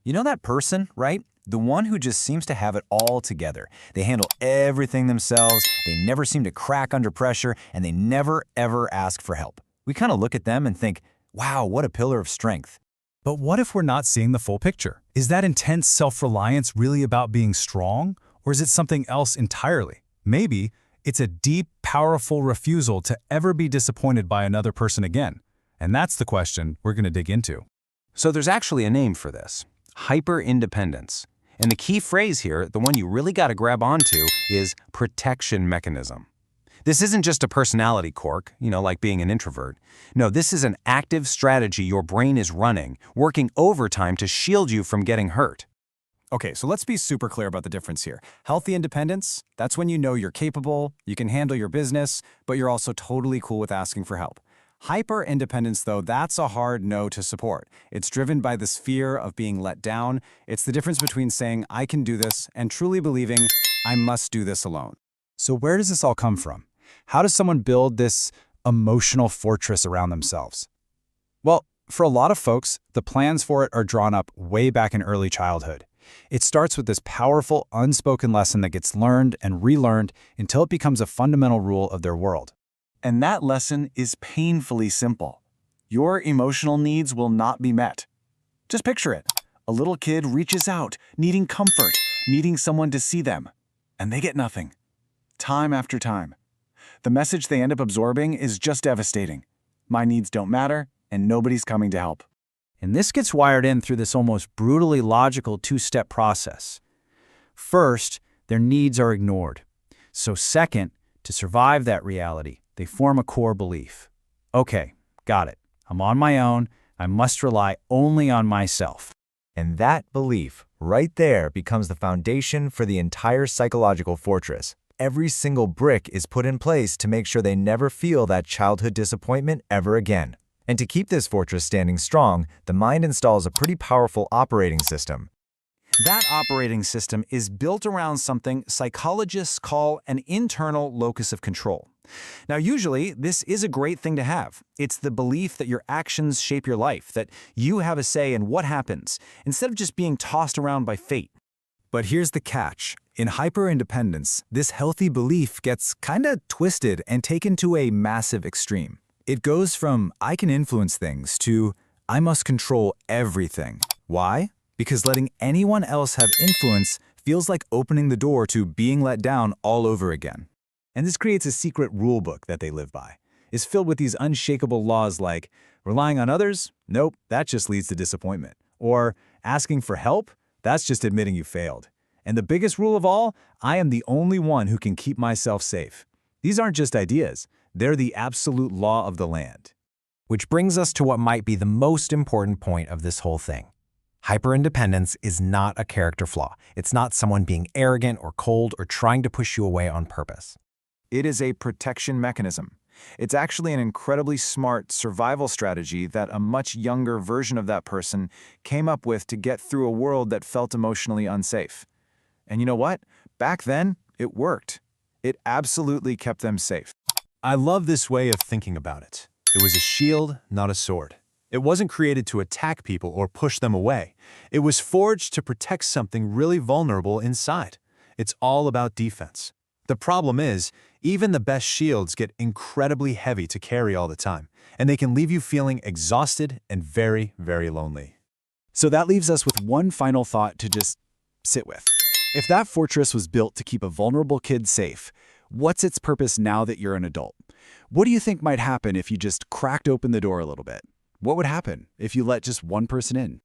You know that person, right? The one who just seems to have it all together. They handle everything themselves, they never seem to crack under pressure, and they never, ever ask for help. We kind of look at them and think, wow, what a pillar of strength. But what if we're not seeing the full picture? Is that intense self-reliance really about being strong, or is it something else entirely? Maybe it's a deep, powerful refusal to ever be disappointed by another person again. And that's the question we're going to dig into. So there's actually a name for this: hyper-independence. And the key phrase here, the one you really got to grab onto, is protection mechanism. This isn't just a personality quirk, like being an introvert. No, this is an active strategy your brain is running, working overtime to shield you from getting hurt. Okay, so let's be super clear about the difference here. Healthy independence, that's when you know you're capable, you can handle your business, but you're also totally cool with asking for help. Hyper-independence, though, that's a hard no to support. It's driven by this fear of being let down. It's the difference between saying, I can do this, and truly believing, I must do this alone. So where does this all come from? How does someone build this emotional fortress around themselves? Well, for a lot of folks, the plans for it are drawn up way back in early childhood. It starts with this powerful, unspoken lesson that gets learned and relearned until it becomes a fundamental rule of their world. And that lesson is painfully simple. Your emotional needs will not be met. Just picture it. A little kid reaches out, needing comfort, needing someone to see them, and they get nothing. Time after time. The message they end up absorbing is just devastating. My needs don't matter, and nobody's coming to help. And this gets wired in through this almost brutally logical two-step process. First, their needs are ignored. So second, to survive that reality, they form a core belief. Okay, got it. I'm on my own. I must rely only on myself. And that belief, right there, becomes the foundation for the entire psychological fortress. Every single brick is put in place to make sure they never feel that childhood disappointment ever again. And to keep this fortress standing strong, the mind installs a pretty powerful operating system. That operating system is built around something psychologists call an internal locus of control. Now, usually, this is a great thing to have. It's the belief that your actions shape your life, that you have a say in what happens, instead of just being tossed around by fate. But here's the catch. In hyper-independence, this healthy belief gets kinda twisted and taken to a massive extreme. It goes from, I can influence things, to, I must control everything. Why? Because letting anyone else have influence feels like opening the door to being let down all over again. And this creates a secret rule book that they live by. It's filled with these unshakable laws like, relying on others? Nope, that just leads to disappointment. Or, asking for help? That's just admitting you failed. And the biggest rule of all, I am the only one who can keep myself safe. These aren't just ideas. They're the absolute law of the land. Which brings us to what might be the most important point of this whole thing. Hyperindependence is not a character flaw. It's not someone being arrogant or cold or trying to push you away on purpose. It is a protection mechanism. It's actually an incredibly smart survival strategy that a much younger version of that person came up with to get through a world that felt emotionally unsafe. And you know what? Back then, it worked. It absolutely kept them safe. I love this way of thinking about it. It was a shield, not a sword. It wasn't created to attack people or push them away. It was forged to protect something really vulnerable inside. It's all about defense. The problem is, even the best shields get incredibly heavy to carry all the time, and they can leave you feeling exhausted and very, very lonely. So that leaves us with one final thought to just sit with. If that fortress was built to keep a vulnerable kid safe, what's its purpose now that you're an adult? What do you think might happen if you just cracked open the door a little bit? What would happen if you let just one person in?